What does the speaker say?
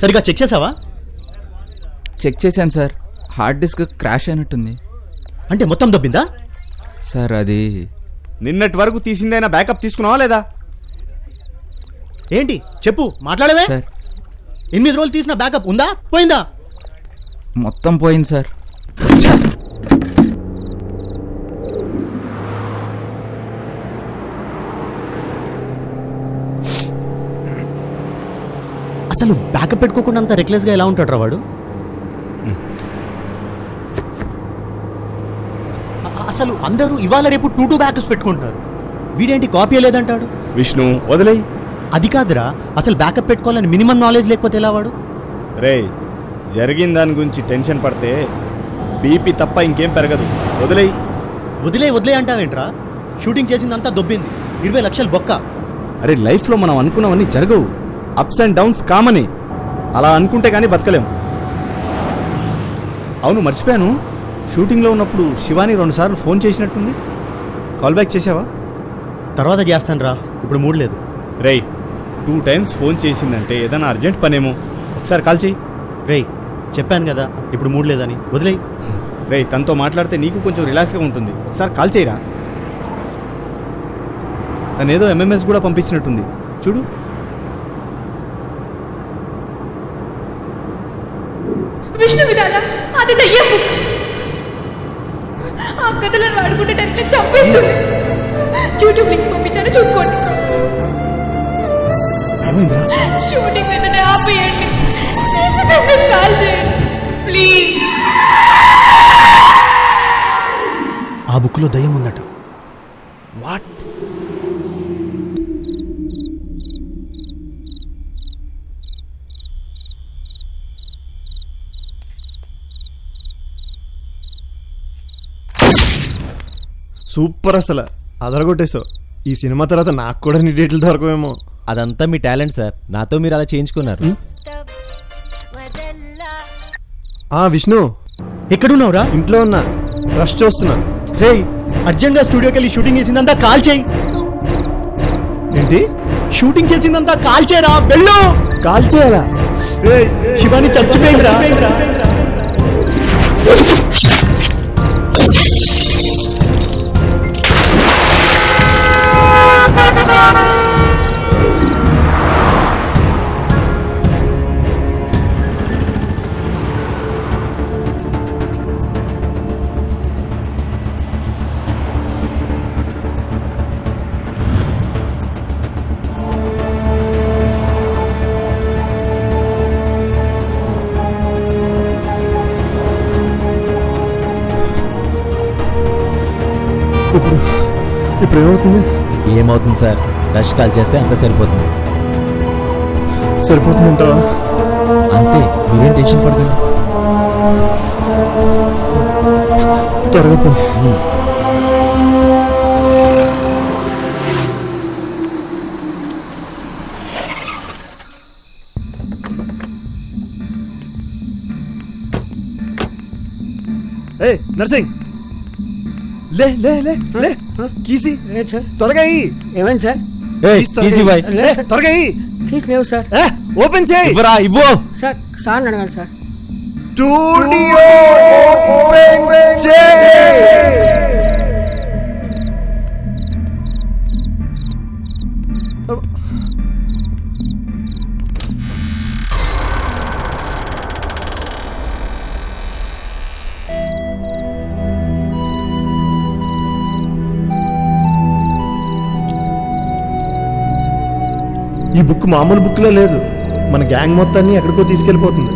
సరిగా చెక్ చేసావా? చెక్ చేశాను సార్, హార్డ్ డిస్క్ క్రాష్ అయినట్టుంది. అంటే మొత్తం దొబ్బిందా సార్? అది నిన్నటి వరకు తీసిందైనా బ్యాకప్ తీసుకున్నావా లేదా? ఏంటి చెప్పు, మాట్లాడవే. 8 రోజులు తీసిన బ్యాకప్ ఉందా పోయిందా? మొత్తం పోయింది సార్. అసలు బ్యాకప్ పెట్టుకోకుండా అంత రెక్లెస్గా ఎలా ఉంటాడు రా వాడు? అసలు అందరూ ఇవాళ రేపు 2 బ్యాకప్స్ పెట్టుకుంటున్నారు, వీడేంటి కాపీ లేదంటాడు? విష్ణు వదిలేయ్. అది కాదురా, అసలు బ్యాకప్ పెట్టుకోవాలని మినిమం నాలెడ్జ్ లేకపోతే ఎలా వాడు? రే, జరిగిన దాని గురించి టెన్షన్ పడితే బీపీ తప్ప ఇంకేం పెరగదు. వదిలేయ్. వదిలే అంటావేంట్రా? షూటింగ్ చేసిందంతా దొబ్బింది, 20 లక్షలు బొక్క. అరే, లైఫ్లో మనం అనుకున్నవన్నీ జరగవు. అప్స్ అండ్ డౌన్స్ కామనే. అలా అనుకుంటే కానీ బతకలేము. అవును, మర్చిపోయాను. షూటింగ్లో ఉన్నప్పుడు శివాని 2 సార్లు ఫోన్ చేసినట్టుంది. కాల్ బ్యాక్ చేసావా? తర్వాత చేస్తాను రా, ఇప్పుడు మూడ్ లేదు. రేయ్, 2 టైమ్స్ ఫోన్ చేసిందంటే ఏదైనా అర్జెంట్ పనేమో. ఒకసారి కాల్ చేయి. రేయ్, చెప్పాను కదా ఇప్పుడు మూడ్ లేదని, వదిలేయ్. రేయ్, తనతో మాట్లాడితే నీకు కొంచెం రిలాక్స్గా ఉంటుంది. ఒకసారి కాల్ చేయరా. తనేదో ఎంఎంఎస్ కూడా పంపించినట్టుంది, చూడు. విష్ణు విధాన అది దయ్యం బుక్. ఆ కథలను వాడుకుంటే టెంప్లెట్ చంపేస్తుంది. యూట్యూబ్ లింక్ పంపించాను, చూసుకోండి. షూటింగ్ వెంటనే ఆపేయండి, చేసేటప్పుడు కాల్ చేయండి ప్లీజ్. ఆ బుక్లో దయ్యం ఉందట. వాట్? సూపర్, అసలు అదరగొట్టేసావు. ఈ సినిమా తర్వాత నాకు కూడా నీ డేట్లు దొరకవేమో. అదంతా మీ టాలెంట్ సార్, నాతో మీరు అలా చేయించుకున్నారు. విష్ణు, ఎక్కడున్నావురా? ఇంట్లో ఉన్నా, రష్ చూస్తున్నా. రేయ్, అర్జెంట్గా స్టూడియోకి వెళ్ళి షూటింగ్ చేసిందంతా కాల్ చేయి. ఏంటి? షూటింగ్ చేసిందంతా కాల్ చేయరా, వెళ్ళు. కాల్ చేయాలా? శివాని చచ్చిపోయిందిరా. ఇప్పుడు ఏమవుతుంది? ఏమవుతుంది సార్, రష్ కాల్ చేస్తే అంత సరిపోతుంది. సరిపోతుందంటావా? అంతే, మీరేం టెన్షన్ పడకండి. త్వరగా పో. నర్సింగ్, లే లే లే లే, కీసి త్వరగా ఏమైంది సార్? త్వరగా కీస్ లేవు సార్. ఓపెన్ చేయి. ఇవ్వు సార్, సార్ అడగాలి సార్. స్టూడియో ఓపెన్ చేయి. ఈ బుక్ మామూలు బుక్లో లేదు, మన గ్యాంగ్ మొత్తాన్ని ఎక్కడికో తీసుకెళ్ళిపోతుంది.